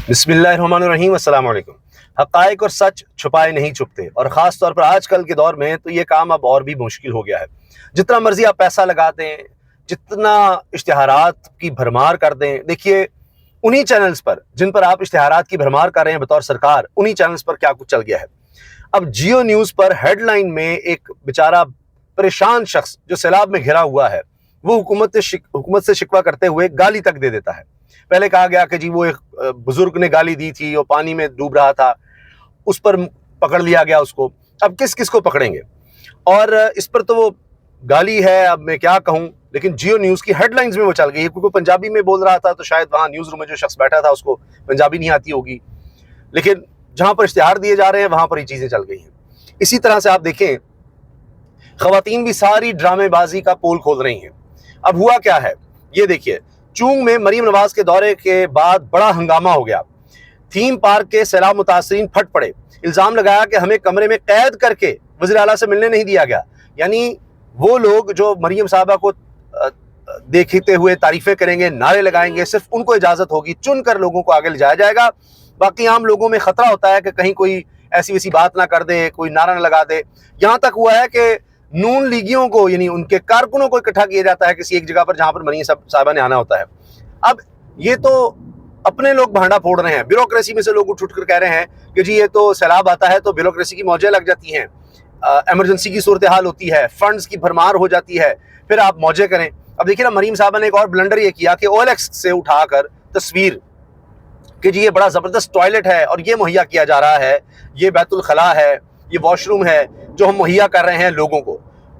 बिस्मिल्लाहिर्रहमानिर्रहीम, अस्सलाम वालेकुम। हक़ाइक़ और सच छुपाए नहीं छुपते, और ख़ास तौर पर आजकल के दौर में तो ये काम अब और भी मुश्किल हो गया है। जितना मर्ज़ी आप पैसा लगा दें, जितना इश्तिहारात की भरमार कर दें, देखिए उन्हीं चैनल्स पर जिन पर आप इश्तिहारात की भरमार कर रहे हैं बतौर सरकार, उन्हीं चैनल्स पर क्या कुछ चल गया है। अब जियो न्यूज़ पर हेडलाइन में एक बेचारा परेशान शख्स जो सैलाब में घिरा हुआ है, वो हुकूमत से शिकवा करते हुए गाली तक दे देता है। पहले कहा गया कि जी वो एक बुजुर्ग ने गाली दी थी, वो पानी में डूब रहा था, उस पर पकड़ लिया गया उसको। अब किस किस को पकड़ेंगे? और इस पर तो वो गाली है, अब मैं क्या कहूं, लेकिन जियो न्यूज़ की हेडलाइंस में वो चल गई है, क्योंकि पंजाबी में बोल रहा था तो शायद वहां न्यूज़ रूम में जो शख्स बैठा था उसको पंजाबी नहीं आती होगी, लेकिन जहां पर इश्तिहार दिए जा रहे हैं वहां पर ये चीजें चल गई हैं। इसी तरह से आप देखें, खवातीन भी सारी ड्रामेबाजी का पोल खोल रही हैं। अब हुआ क्या है, ये देखिए, चूंग में मरीम नवाज के दौरे के बाद बड़ा हंगामा हो गया। थीम पार्क के सैलाब मुतासरीन फट पड़े, इल्जाम लगाया कि हमें कमरे में कैद करके वज़ीर आला से मिलने नहीं दिया गया। यानी वो लोग जो मरीम साहबा को देखते हुए तारीफें करेंगे, नारे लगाएंगे, सिर्फ उनको इजाजत होगी, चुनकर लोगों को आगे ले जाया जाएगा। बाकी आम लोगों में खतरा होता है कि कहीं कोई ऐसी वैसी बात ना कर दे, कोई नारा ना लगा दे। यहां तक हुआ है कि नून लीगियों को, यानी उनके कारकुनों को इकट्ठा किया जाता है किसी एक जगह पर जहां पर मरीम साहबा ने आना होता है। अब ये तो अपने लोग भांडा फोड़ रहे हैं, ब्यूरोक्रेसी में से लोग उठ कर कह रहे हैं कि जी ये तो सैलाब आता है तो ब्यूरोक्रेसी की मौजें लग जाती हैं, इमरजेंसी की सूरत हाल होती है, फंड्स की भरमार हो जाती है, फिर आप मौजें करें। अब देखिए ना, मरीम साहबा ने एक और ब्लंडर ये किया कि OLX से उठाकर तस्वीर कि जी ये बड़ा ज़बरदस्त टॉयलेट है और ये मुहैया किया जा रहा है, ये बैतुल खला है, ये वॉशरूम है जो हम मुहैया कर रहे हैं लोगों को।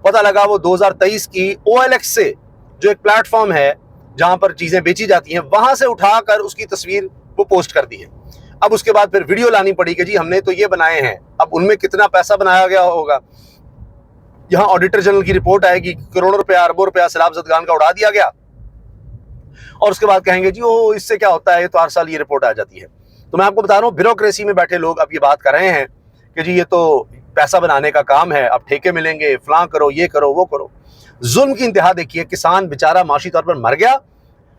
पता लगा वो 2023 की OLX से, जो एक प्लेटफॉर्म है जहां पर चीजें बेची जाती हैं, वहां से उठाकर उसकी तस्वीर वो पोस्ट कर दी है। अब उसके बाद फिर वीडियो लानी पड़ी कि जी हमने तो ये बनाए हैं। अब उनमें कितना पैसा बनाया गया होगा, यहां ऑडिटर जनरल की रिपोर्ट आएगी, करोड़ों रुपया, अरबों रुपया सैलाब ज़दगान का उड़ा दिया गया, और उसके बाद कहेंगे जी ओ इससे क्या होता है, तो हर साल ये रिपोर्ट आ जाती है। तो मैं आपको बता रहा हूँ, ब्यूरोक्रेसी में बैठे लोग अब ये बात कर रहे हैं कि जी ये तो पैसा बनाने का काम है, अब ठेके मिलेंगे, फलां करो, ये करो, वो करो। जुल्म की इंतहा देखिए, किसान बेचारा माशी तौर पर मर गया।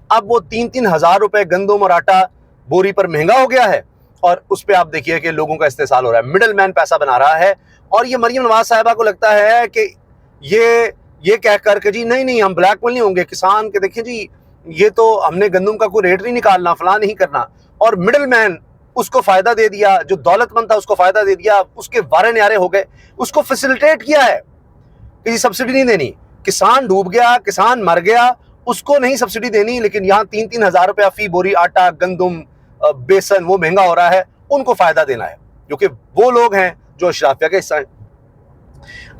अब वो 3-3 हजार रुपए गंदम और आटा बोरी पर महंगा हो गया है, और उस पर आप देखिए कि लोगों का इस्तेसाल हो रहा है, मिडल मैन पैसा बना रहा है। और ये मरीम नवाज साहिबा को लगता है कि ये कह कर के जी नहीं नहीं हम ब्लैकमेल नहीं होंगे किसान के, देखिए जी ये तो हमने गंदम का कोई रेट नहीं निकालना, फलां नहीं करना, और मिडल मैन उसको फायदा दे दिया, जो दौलतमंद था उसको फायदा दे दिया, उसके वारे न्यारे हो गए, उसको फैसिलिटेट किया है कि सब्सिडी नहीं देनी। किसान डूब गया, किसान मर गया, उसको नहीं सब्सिडी देनी, लेकिन यहाँ 3-3 हजार रुपया फी बोरी आटा, गंदम, बेसन वो महंगा हो रहा है, उनको फायदा देना है, क्योंकि वो लोग हैं जो अशराफिया का हिस्सा है।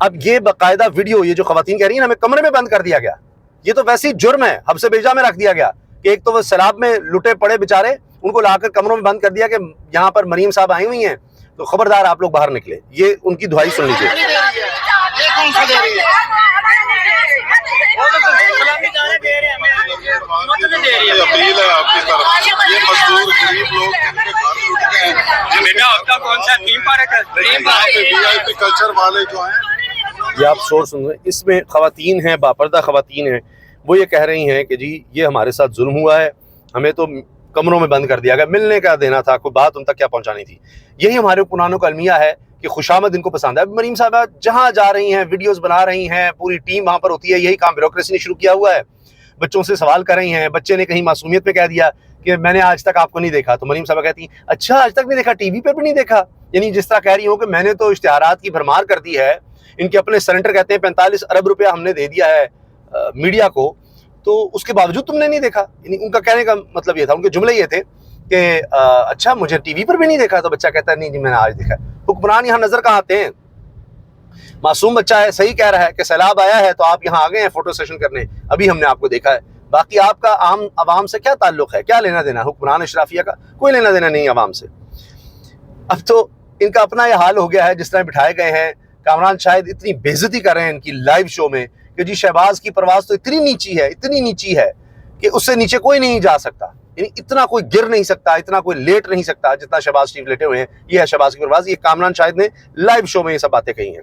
अब ये बाकायदा वीडियो, ये जो खवातीन कह रही है हमें कमरे में बंद कर दिया गया, ये तो वैसे ही जुर्म है, हब्से बेजा में रख दिया गया कि एक तो वो सैलाब में लुटे पड़े बेचारे, उनको लाकर कमरों में बंद कर दिया कि यहाँ पर मरीम साहब आई हुई हैं, तो खबरदार आप लोग बाहर निकले। ये उनकी दुहाई सुन लीजिए। अपील है आपकी तरफ, ये मजदूर गरीब लोग जिनके घर लुट गए हैं, बेटा आपका कौन सा थीम पार्क है? VIP कल्चर वाले जो हैं, ये आप शोर सुन रहे हैं, इसमें खवातीन हैं, बापर्दा खवातीन हैं, वो ये कह रही हैं कि जी ये हमारे साथ जुल्म हुआ है, हमें तो कमरों में बंद कर दिया गया, मिलने का देना था, कोई बात उन तक क्या पहुंचानी थी। यही हमारे पुरानों का अलमिया है कि खुशामद इनको पसंद है। अब मरीम साहबा जहां जा रही हैं, वीडियोस बना रही हैं, पूरी टीम वहां पर होती है, यही काम ब्यूरोक्रेसी ने शुरू किया हुआ है। बच्चों से सवाल कर रही हैं, बच्चे ने कहीं मासूमियत में कह दिया कि मैंने आज तक आपको नहीं देखा, तो मरीम साहबा कहती अच्छा आज तक नहीं देखा, टीवी पर भी नहीं देखा। यानी जिस तरह कह रही हूँ कि मैंने तो इश्तिहारात की भरमार कर दी है, इनके अपने सेनेटर कहते हैं 45 अरब रुपया हमने दे दिया है मीडिया को, तो उसके बावजूद तुमने नहीं देखा। यानी उनका कहने का मतलब ये था, उनके जुमले ये थे कि अच्छा मुझे टीवी पर भी नहीं देखा, तो बच्चा कहता है नहीं जी मैंने आज देखा। हुक्मरान यहाँ नजर कहाँ आते हैं, मासूम बच्चा है, सही कह रहा है कि सैलाब आया है तो आप यहाँ आ गए हैं फोटो सेशन करने, अभी हमने आपको देखा है, बाकी आपका आम आवाम से क्या ताल्लुक है, क्या लेना देना? हुक्मरान अशराफिया का कोई लेना देना नहीं आवाम से। अब तो इनका अपना यह हाल हो गया है, जिस तरह बिठाए गए हैं। कामरान शायद इतनी बेइज्जती कर रहे हैं इनकी लाइव शो में कि जी शहबाज की परवाज तो इतनी नीची है कि उससे नीचे कोई नहीं जा सकता, यानी इतना कोई गिर नहीं सकता, इतना कोई लेट नहीं सकता जितना शहबाज शरीफ लेटे हुए हैं। ये है शहबाज की परवाज। ये कामरान शाहिद ने लाइव शो में ये सब बातें कही हैं।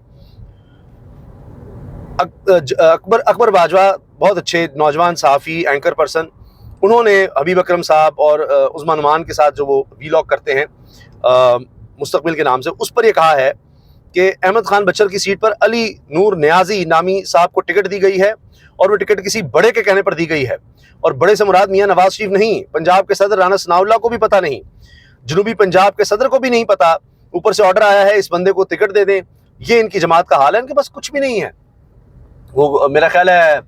अकबर बाजवा बहुत अच्छे नौजवान सहाफ़ी, एंकर पर्सन, उन्होंने हबीब अकरम साहब और उस्मान नुमान के साथ जो वो वीलॉग करते हैं मुस्तकबिल के नाम से, उस पर यह कहा है कि अहमद खान बचर की सीट पर अली नूर नियाजी नामी साहब को टिकट दी गई है और वो टिकट किसी बड़े के कहने पर दी गई है, और बड़े से मुराद मियां नवाज शरीफ नहीं, पंजाब के सदर राना सनाउल्लाह को भी पता नहीं, जनूबी पंजाब के सदर को भी नहीं पता, ऊपर से ऑर्डर आया है इस बंदे को टिकट दे दें। ये इनकी जमात का हाल है, इनके पास कुछ भी नहीं है। वो मेरा ख्याल है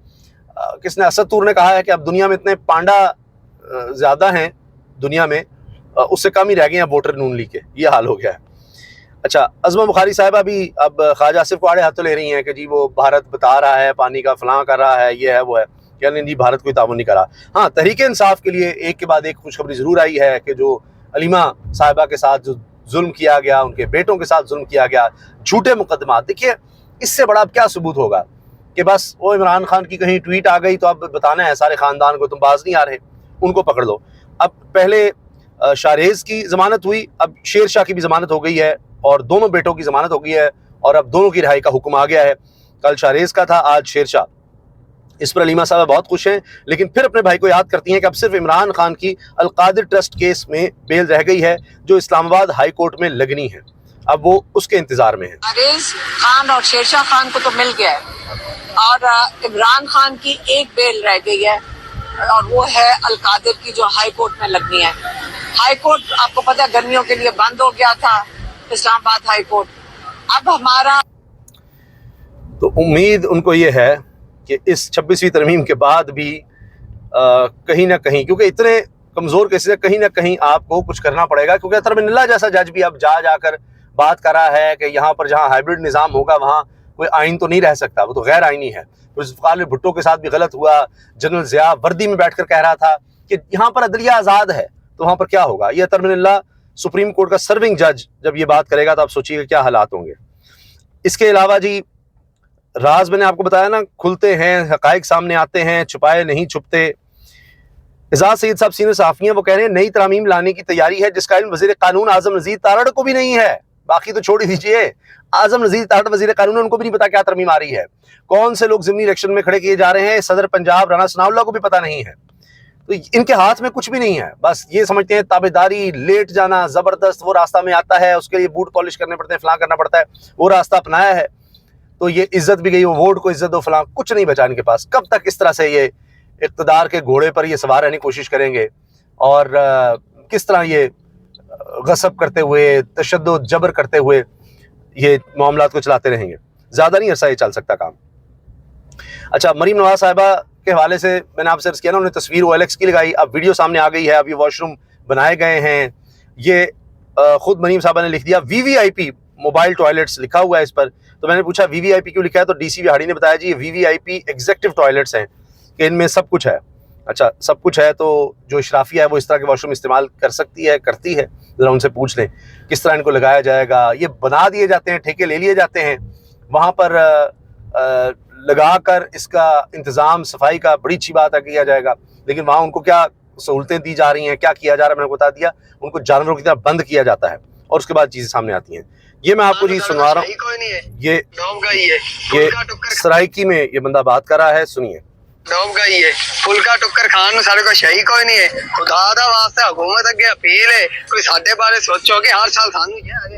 किसने, असद तूर ने कहा है कि अब दुनिया में इतने पांडा ज्यादा हैं दुनिया में, उससे कम ही रह गए हैं वोटर नून लीग के, ये हाल हो गया है। अच्छा, अज़मा बुखारी साहिबा भी अब ख्वाजा आसिफ को आड़े हाथों ले रही हैं कि जी वो भारत बता रहा है, पानी का फलां कर रहा है, ये है वो है। क्या नहीं जी, भारत कोई ताउन नहीं करा। हाँ, तहरीक इंसाफ के लिए एक के बाद एक खुशखबरी ज़रूर आई है कि जो अलीमा साहिबा के साथ जो जुल्म किया गया, उनके बेटों के साथ जुल्म किया गया, झूठे मुकदमात, देखिए इससे बड़ा अब क्या सबूत होगा कि बस वो इमरान खान की कहीं ट्वीट आ गई तो अब बताना है सारे ख़ानदान को तुम बाज नहीं आ रहे, उनको पकड़ लो। अब पहले शाहरेज की ज़मानत हुई, अब शेर शाह की भी ज़मानत हो गई है और दोनों बेटों की ज़मानत हो गई है और अब दोनों की रिहाई का हुक्म आ गया है। कल शाहरेज का था, आज शेर शाह। इस पर अलीमा साहब बहुत खुश हैं, लेकिन फिर अपने भाई को याद करती हैं कि अब सिर्फ इमरान खान की अल-कादिर ट्रस्ट केस में बेल रह गई है जो इस्लामाबाद हाई कोर्ट में लगनी है। अब वो उसके इंतजार में है। शाहरेज खान और शेरशाह खान को तो मिल गया है और इमरान खान की एक बेल रह गई है और वो है अल-कादिर की जो हाई कोर्ट में लगनी है। हाई कोर्ट आपको पता है गर्मियों के लिए बंद हो गया था, इस्लामाबाद हाई कोर्ट। अब हमारा तो उम्मीद उनको ये है कि इस 26वीं तरमीम के बाद भी कहीं ना कहीं, क्योंकि इतने कमज़ोर केसेस है, कहीं ना कहीं आपको कुछ करना पड़ेगा, क्योंकि अतरमिनल्ला जैसा जज भी अब जाकर बात कर रहा है कि यहाँ पर जहाँ हाइब्रिड निज़ाम होगा वहाँ कोई आइन तो नहीं रह सकता, वो तो गैर आइनी है। जुल्फ़िकार भुट्टो के साथ भी गलत हुआ, जनरल ज़िया वर्दी में बैठकर कह रहा था कि यहाँ पर अदलिया आज़ाद है, तो वहाँ पर क्या होगा। ये अतरमिनल्ला सुप्रीम कोर्ट का सर्विंग जज जब ये बात करेगा तो आप सोचिएगा क्या हालात होंगे। इसके अलावा जी राज मैंने आपको बताया ना, खुलते हैं, हकाइक सामने आते हैं, छुपाए नहीं छुपते। एजाज सईद साहब सीनियर सहाफ़ी हैं, वो कह रहे हैं नई तरमीम लाने की तैयारी है जिसका इल्म वज़ीर कानून आज़म नज़ीर तारड़ को भी नहीं है, बाकी तो छोड़ ही दीजिए, आज़म नज़ीर तारड़ वज़ीर कानून, उनको भी नहीं पता क्या तरमीम आ रही है, कौन से लोग ज़िमनी इलेक्शन में खड़े किए जा रहे हैं, सदर पंजाब राना सनाउल्लाह को भी पता नहीं है। तो इनके हाथ में कुछ भी नहीं है, बस ये समझते हैं ताबेदारी, लेट जाना, ज़बरदस्त वो रास्ता में आता है, उसके लिए बूट पॉलिश करने पड़ते हैं, फलां करना पड़ता है, वो रास्ता अपनाया है तो ये इज्जत भी गई, वो वोट को इज्जत दो, फलां, कुछ नहीं बचा इनके पास। कब तक इस तरह से ये इक़्तिदार के घोड़े पर ये सवार रहने की कोशिश करेंगे और किस तरह ये गसब करते हुए, तशद्दुद जबर करते हुए ये मामलात को चलाते रहेंगे, ज़्यादा नहीं अरसा ये चल सकता काम। अच्छा, मरीम नवाज साहिबा के हवाले से मैंने आपसे अर्ज़ किया ना, उन्होंने तस्वीर OLX की लगाई, अब वीडियो सामने आ गई है, अब ये वॉशरूम बनाए गए हैं, ये खुद मरीम साहबा ने लिख दिया VVIP मोबाइल टॉयलेट्स लिखा हुआ है इस पर। तो मैंने पूछा VVIP क्यों लिखा है, तो DC विहाड़ी ने बताया जी ये VVIP एग्जेक्टिव टॉयलेट्स हैं कि इनमें सब कुछ है। अच्छा, सब कुछ है तो जो इशराफिया है वो इस तरह के वॉशरूम इस्तेमाल कर सकती है, करती है, ज़रा उनसे पूछ लें किस तरह इनको लगाया जाएगा। ये बना दिए जाते हैं, ठेके ले लिए जाते हैं, वहाँ पर लगा कर इसका इंतज़ाम सफाई का बड़ी अच्छी बात है किया जाएगा, लेकिन वहाँ उनको क्या सहूलतें दी जा रही हैं, क्या किया जा रहा है, मैंने बता दिया, उनको जानवरों की तरह बंद किया जाता है और उसके बाद चीज़ें सामने आती हैं। ये मैं आपको जी सुनवा रहा हूँ, ये सराइकी में ये बंदा बात कर रहा है, सुनिए। डोम गई है फुलका टुक्कर खान सारे को सही कोई नहीं है, खुदा दा वास्ते हुकूमत अगे अपील है कोई साडे बारे सोचो कि हर साल थानू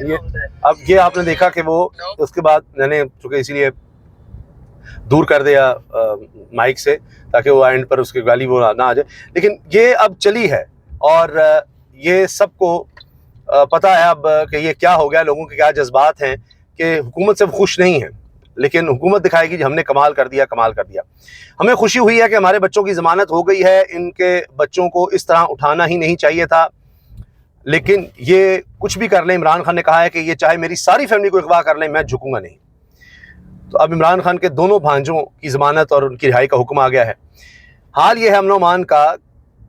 ये अब ये आपने देखा कि वो उसके बाद मैंने चूंकि इसीलिए दूर कर दिया माइक से ताकि वो एंड पर उसकी गाली वो ना आ जाए, लेकिन ये अब चली है और ये सबको पता है अब कि ये क्या हो गया, लोगों के क्या जज्बात हैं कि हुकूमत से खुश नहीं है, लेकिन हुकूमत दिखाएगी कि हमने कमाल कर दिया, कमाल कर दिया। हमें खुशी हुई है कि हमारे बच्चों की ज़मानत हो गई है, इनके बच्चों को इस तरह उठाना ही नहीं चाहिए था, लेकिन ये कुछ भी कर लें, इमरान खान ने कहा है कि ये चाहे मेरी सारी फैमिली को अगवा कर लें, मैं झुकूंगा नहीं। तो अब इमरान खान के दोनों भांजों की ज़मानत और उनकी रिहाई का हुक्म आ गया है। हाल ये है अमन ओमान का,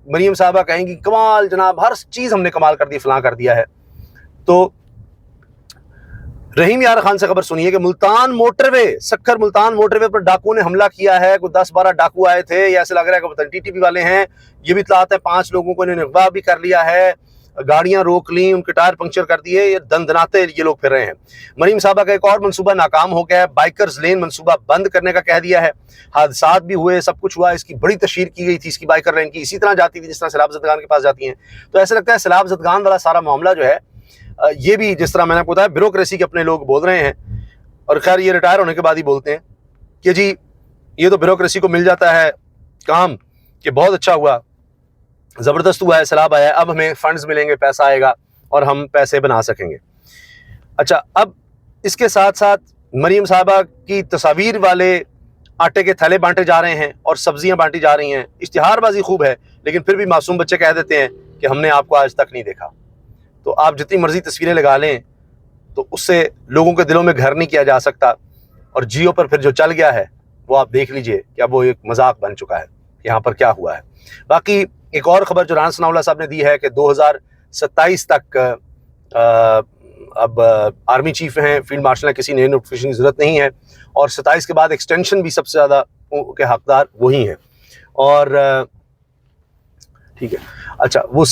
मरीम साहबा कहेंगी कमाल जनाब, हर चीज़ हमने कमाल कर दी, फलां कर दिया है। तो रहीम यार खान से खबर सुनिए कि मुल्तान मोटरवे, सखर मुल्तान मोटरवे पर डाकुओं ने हमला किया है। कोई 10-12 डाकू आए थे, या ऐसे लग रहा है कि TTP वाले हैं। ये भी इतलात है 5 लोगों को इन्होंने अगवा भी कर लिया है। गाड़ियां रोक ली, उनके टायर पंक्चर कर दिए, ये दंदनाते ये लोग फिर रहे हैं। मरीम साहबा का एक और मंसूबा नाकाम हो गया है, बाइकर्स लेन मंसूबा बंद करने का कह दिया है। हादसात भी हुए, सब कुछ हुआ, इसकी बड़ी तशहीर की गई थी इसकी बाइकर लेन की, इसी तरह जाती थी जिस तरह सैलाब ज़दगान के पास जाती हैं। तो ऐसा लगता है सैलाब ज़दगान वाला सारा मामला जो है ये भी जिस तरह मैंने आपको बताया ब्यूरोक्रेसी के अपने लोग बोल रहे हैं, और खैर ये रिटायर होने के बाद ही बोलते हैं कि जी ये तो ब्यूरोक्रेसी को मिल जाता है काम कि बहुत अच्छा हुआ, ज़बरदस्त हुआ है, सैलाब आया है, अब हमें फंड्स मिलेंगे, पैसा आएगा और हम पैसे बना सकेंगे। अच्छा, अब इसके साथ साथ मरीम साहबा की तस्वीर वाले आटे के थैले बांटे जा रहे हैं और सब्जियां बांटी जा रही हैं। इश्तिहारबाजी खूब है, लेकिन फिर भी मासूम बच्चे कह देते हैं कि हमने आपको आज तक नहीं देखा। तो आप जितनी मर्जी तस्वीरें लगा लें तो उससे लोगों के दिलों में घर नहीं किया जा सकता। और जियो पर फिर जो चल गया है वो आप देख लीजिए कि अब वो एक मजाक बन चुका है, यहाँ पर क्या हुआ है। बाकी एक और खबर जो राना सनाउल्लाह साहब ने दी है कि 2027 तक अब आर्मी चीफ हैं, फील्ड मार्शल हैं, किसी नए नोटिफिकेशन की ज़रूरत नहीं है, और 27 के बाद एक्सटेंशन भी सबसे ज़्यादा के हकदार वही हैं। और ठीक है, अच्छा, वो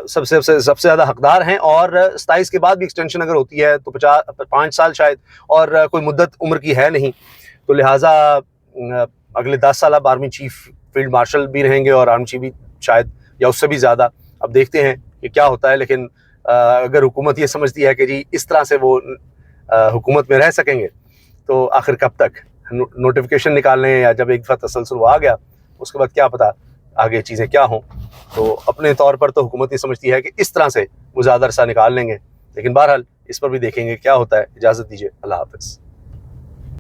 सबसे ज़्यादा हकदार हैं, और 27 के बाद भी एक्सटेंशन अगर होती है तो 5 साल शायद, और कोई मुद्दत उम्र की है नहीं, तो लिहाजा अगले 10 साल अब आर्मी चीफ फील्ड मार्शल भी रहेंगे और आर्मी चीफ भी शायद, या उससे भी ज़्यादा। अब देखते हैं कि क्या होता है, लेकिन अगर हुकूमत ये समझती है कि जी इस तरह से वो हुकूमत में रह सकेंगे तो आखिर कब तक नोटिफिकेशन निकाल लें, या जब एक दफ़ा तसलसल वो आ गया उसके बाद क्या पता आगे चीज़ें क्या हों। तो अपने तौर पर तो हुकूमत ये समझती है कि इस तरह से वो ज़्यादा अरसा निकाल लेंगे, लेकिन बहरहाल इस पर भी देखेंगे क्या होता है। इजाज़त दीजिए, अल्लाह हाफ़िज़।